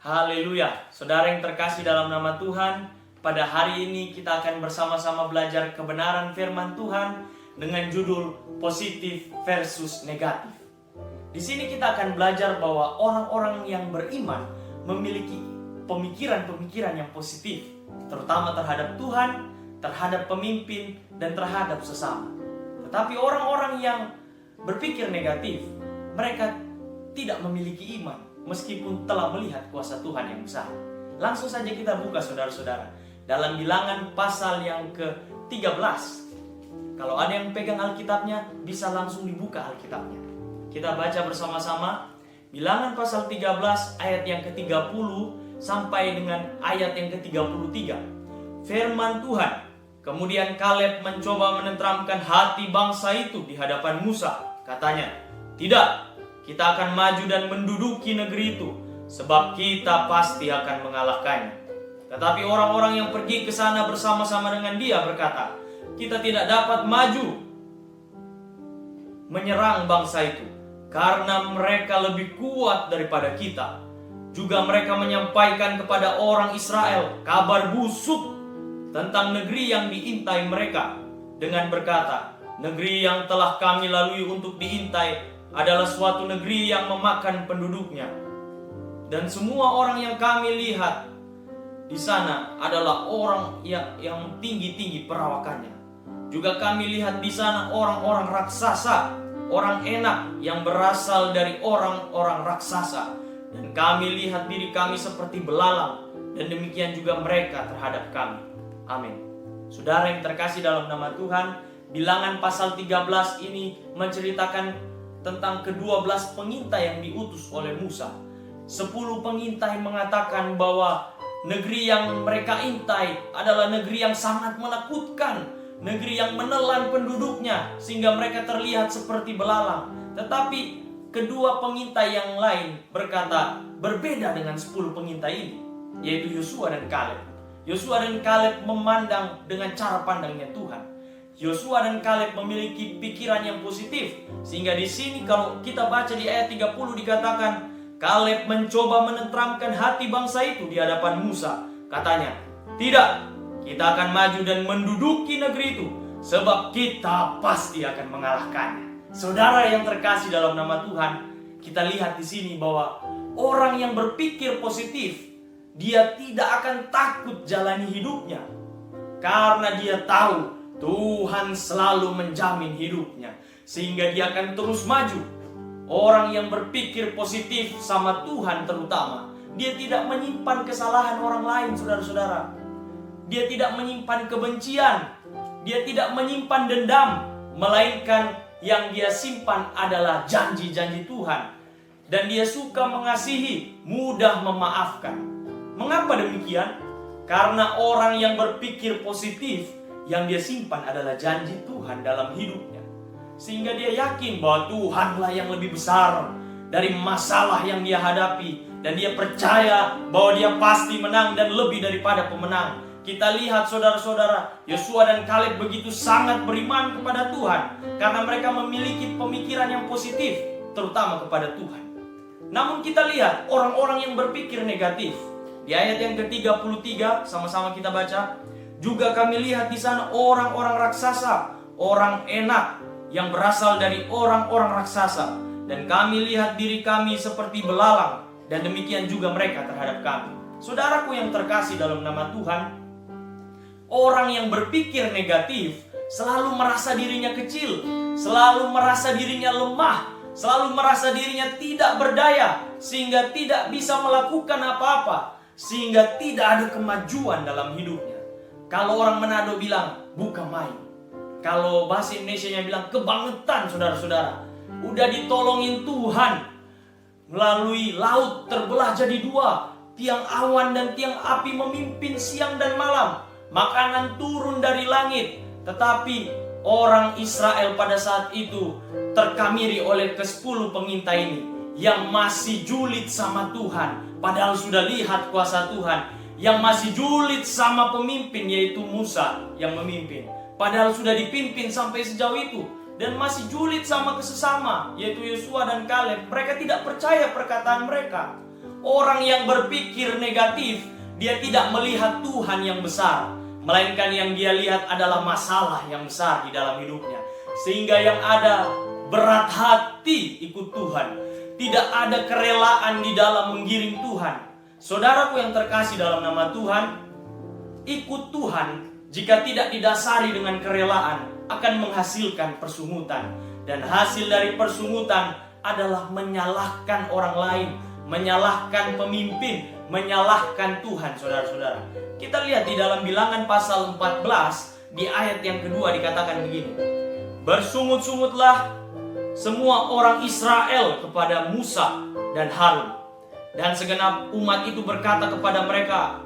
Haleluya, saudara yang terkasih dalam nama Tuhan, pada hari ini kita akan bersama-sama belajar kebenaran firman Tuhan dengan judul positif versus negatif. Di sini kita akan belajar bahwa orang-orang yang beriman memiliki pemikiran-pemikiran yang positif, terutama terhadap Tuhan, terhadap pemimpin, dan terhadap sesama. Tetapi orang-orang yang berpikir negatif, mereka tidak memiliki iman, meskipun telah melihat kuasa Tuhan yang besar. Langsung saja kita buka saudara-saudara dalam Bilangan pasal yang ke-13. Kalau ada yang pegang Alkitabnya, bisa langsung dibuka Alkitabnya. Kita baca bersama-sama Bilangan pasal 13 ayat yang ke-30 sampai dengan ayat yang ke-33. Firman Tuhan, kemudian Kaleb mencoba menenteramkan hati bangsa itu di hadapan Musa. Katanya, "Tidak, kita akan maju dan menduduki negeri itu, sebab kita pasti akan mengalahkannya." Tetapi orang-orang yang pergi ke sana bersama-sama dengan dia berkata, "Kita tidak dapat maju menyerang bangsa itu, karena mereka lebih kuat daripada kita." Juga mereka menyampaikan kepada orang Israel kabar busuk tentang negeri yang diintai mereka, dengan berkata, "Negeri yang telah kami lalui untuk diintai adalah suatu negeri yang memakan penduduknya. Dan semua orang yang kami lihat di sana adalah orang yang tinggi-tinggi perawakannya. Juga kami lihat di sana orang-orang raksasa, orang enak yang berasal dari orang-orang raksasa. Dan kami lihat diri kami seperti belalang, dan demikian juga mereka terhadap kami." Amin. Saudara yang terkasih dalam nama Tuhan, Bilangan pasal 13 ini menceritakan tentang ke-12 pengintai yang diutus oleh Musa. 10 pengintai mengatakan bahwa negeri yang mereka intai adalah negeri yang sangat menakutkan, negeri yang menelan penduduknya sehingga mereka terlihat seperti belalang. Tetapi kedua pengintai yang lain berkata berbeda dengan 10 pengintai ini, yaitu Yosua dan Kaleb. Yosua dan Kaleb memandang dengan cara pandangnya Tuhan. Yosua dan Kaleb memiliki pikiran yang positif, sehingga di sini kalau kita baca di ayat 30 dikatakan Kaleb mencoba menenteramkan hati bangsa itu di hadapan Musa. Katanya, "Tidak, kita akan maju dan menduduki negeri itu, sebab kita pasti akan mengalahkannya." Saudara yang terkasih dalam nama Tuhan, kita lihat di sini bahwa orang yang berpikir positif, dia tidak akan takut jalani hidupnya, karena dia tahu Tuhan selalu menjamin hidupnya, sehingga dia akan terus maju. Orang yang berpikir positif sama Tuhan terutama, dia tidak menyimpan kesalahan orang lain, saudara-saudara. Dia tidak menyimpan kebencian, dia tidak menyimpan dendam, melainkan yang dia simpan adalah janji-janji Tuhan. Dan dia suka mengasihi, mudah memaafkan. Mengapa demikian? Karena orang yang berpikir positif, yang dia simpan adalah janji Tuhan dalam hidupnya. Sehingga dia yakin bahwa Tuhanlah yang lebih besar dari masalah yang dia hadapi. Dan dia percaya bahwa dia pasti menang dan lebih daripada pemenang. Kita lihat saudara-saudara, Yosua dan Kaleb begitu sangat beriman kepada Tuhan, karena mereka memiliki pemikiran yang positif, terutama kepada Tuhan. Namun kita lihat orang-orang yang berpikir negatif. Di ayat yang ke-33, sama-sama kita baca, "Juga kami lihat di sana orang-orang raksasa, orang enak yang berasal dari orang-orang raksasa. Dan kami lihat diri kami seperti belalang, dan demikian juga mereka terhadap kami." Saudaraku yang terkasih dalam nama Tuhan, orang yang berpikir negatif selalu merasa dirinya kecil, selalu merasa dirinya lemah, selalu merasa dirinya tidak berdaya, sehingga tidak bisa melakukan apa-apa, sehingga tidak ada kemajuan dalam hidupnya. Kalau orang Manado bilang, bukan main. Kalau bahasa Indonesianya bilang, kebangetan saudara-saudara. Udah ditolongin Tuhan. Melalui laut terbelah jadi dua. Tiang awan dan tiang api memimpin siang dan malam. Makanan turun dari langit. Tetapi orang Israel pada saat itu terkamiri oleh ke-10 pengintai ini, yang masih julid sama Tuhan. Padahal sudah lihat kuasa Tuhan. Yang masih julid sama pemimpin, yaitu Musa yang memimpin. Padahal sudah dipimpin sampai sejauh itu. Dan masih julid sama kesesama, yaitu Yosua dan Kaleb. Mereka tidak percaya perkataan mereka. Orang yang berpikir negatif, dia tidak melihat Tuhan yang besar, melainkan yang dia lihat adalah masalah yang besar di dalam hidupnya. Sehingga yang ada berat hati ikut Tuhan, tidak ada kerelaan di dalam menggiring Tuhan. Saudaraku yang terkasih dalam nama Tuhan, ikut Tuhan jika tidak didasari dengan kerelaan akan menghasilkan persungutan. Dan hasil dari persungutan adalah menyalahkan orang lain, menyalahkan pemimpin, menyalahkan Tuhan, saudara-saudara. Kita lihat di dalam Bilangan pasal 14 di ayat yang kedua dikatakan begini. Bersungut-sungutlah semua orang Israel kepada Musa dan Harun. Dan segenap umat itu berkata kepada mereka,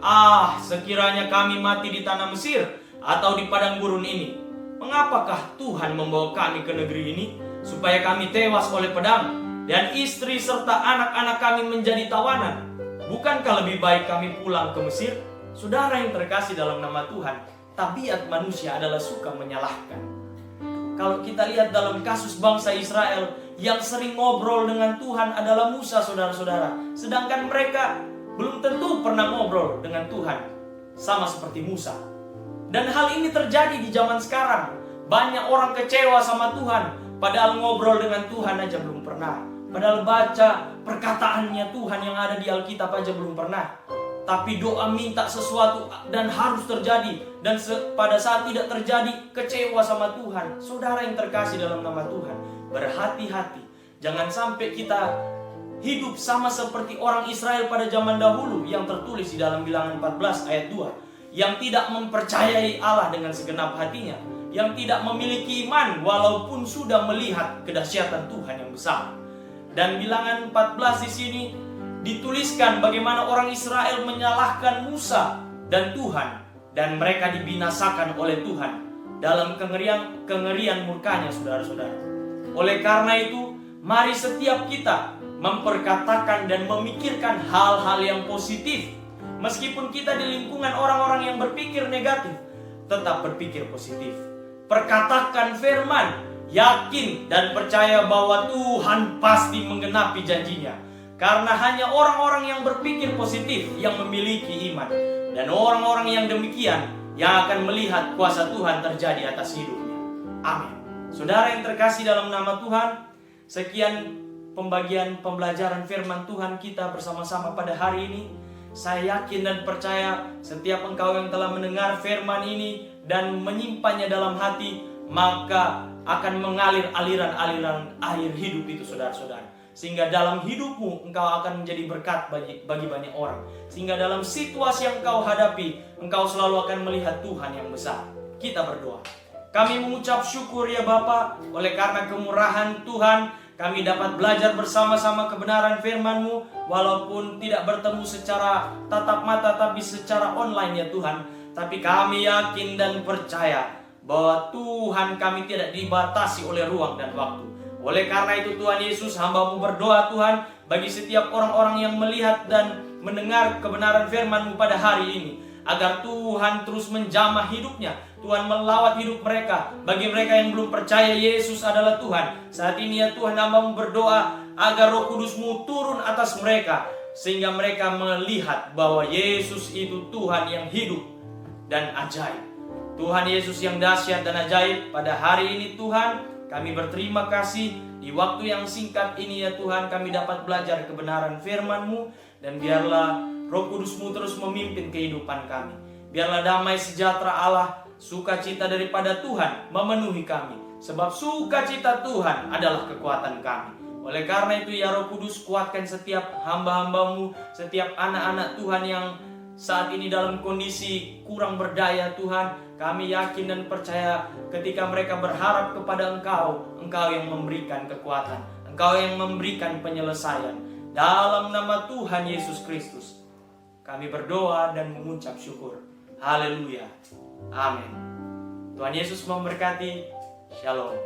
sekiranya kami mati di tanah Mesir atau di padang gurun ini. Mengapakah Tuhan membawa kami ke negeri ini, supaya kami tewas oleh pedang, dan istri serta anak-anak kami menjadi tawanan? Bukankah lebih baik kami pulang ke Mesir? Saudara yang terkasih dalam nama Tuhan, tabiat manusia adalah suka menyalahkan. Kalau kita lihat dalam kasus bangsa Israel, yang sering ngobrol dengan Tuhan adalah Musa, saudara-saudara. Sedangkan mereka belum tentu pernah ngobrol dengan Tuhan, sama seperti Musa. Dan hal ini terjadi di zaman sekarang. Banyak orang kecewa sama Tuhan, padahal ngobrol dengan Tuhan aja belum pernah. Padahal baca perkataannya Tuhan yang ada di Alkitab aja belum pernah. Tapi doa minta sesuatu dan harus terjadi. Dan pada saat tidak terjadi, kecewa sama Tuhan. Saudara yang terkasih dalam nama Tuhan, berhati-hati. Jangan sampai kita hidup sama seperti orang Israel pada zaman dahulu yang tertulis di dalam Bilangan 14 ayat 2. Yang tidak mempercayai Allah dengan segenap hatinya, yang tidak memiliki iman walaupun sudah melihat kedahsyatan Tuhan yang besar. Dan Bilangan 14 di sini dituliskan bagaimana orang Israel menyalahkan Musa dan Tuhan, dan mereka dibinasakan oleh Tuhan dalam kengerian murkanya, saudara-saudara. Oleh karena itu, mari setiap kita memperkatakan dan memikirkan hal-hal yang positif. Meskipun kita di lingkungan orang-orang yang berpikir negatif, tetap berpikir positif. Perkatakan firman, yakin dan percaya bahwa Tuhan pasti menggenapi janjinya. Karena hanya orang-orang yang berpikir positif yang memiliki iman. Dan orang-orang yang demikian yang akan melihat kuasa Tuhan terjadi atas hidupnya. Amin. Saudara yang terkasih dalam nama Tuhan, sekian pembagian pembelajaran firman Tuhan kita bersama-sama pada hari ini. Saya yakin dan percaya setiap engkau yang telah mendengar firman ini dan menyimpannya dalam hati, maka akan mengalir aliran-aliran air hidup itu, saudara-saudara. Sehingga dalam hidupmu engkau akan menjadi berkat bagi banyak orang. Sehingga dalam situasi yang engkau hadapi, engkau selalu akan melihat Tuhan yang besar. Kita berdoa. Kami mengucap syukur ya Bapa, oleh karena kemurahan Tuhan, kami dapat belajar bersama-sama kebenaran firman-Mu, walaupun tidak bertemu secara tatap mata, tapi secara online ya Tuhan. Tapi kami yakin dan percaya bahwa Tuhan kami tidak dibatasi oleh ruang dan waktu. Oleh karena itu Tuhan Yesus, hamba-Mu berdoa Tuhan, bagi setiap orang-orang yang melihat dan mendengar kebenaran firman-Mu pada hari ini, agar Tuhan terus menjamah hidupnya. Tuhan melawat hidup mereka. Bagi mereka yang belum percaya Yesus adalah Tuhan, saat ini ya Tuhan, hamba-Mu berdoa agar Roh Kudus-Mu turun atas mereka, sehingga mereka melihat bahwa Yesus itu Tuhan yang hidup dan ajaib. Tuhan Yesus yang dahsyat dan ajaib, pada hari ini Tuhan, kami berterima kasih di waktu yang singkat ini ya Tuhan, kami dapat belajar kebenaran firman-Mu. Dan biarlah Roh Kudus-Mu terus memimpin kehidupan kami. Biarlah damai sejahtera Allah, sukacita daripada Tuhan memenuhi kami. Sebab sukacita Tuhan adalah kekuatan kami. Oleh karena itu ya Roh Kudus, kuatkan setiap hamba-hamba-Mu, setiap anak-anak Tuhan yang saat ini dalam kondisi kurang berdaya Tuhan. Kami yakin dan percaya ketika mereka berharap kepada Engkau, Engkau yang memberikan kekuatan, Engkau yang memberikan penyelesaian. Dalam nama Tuhan Yesus Kristus, kami berdoa dan mengucap syukur. Haleluya. Amin. Tuhan Yesus memberkati. Shalom.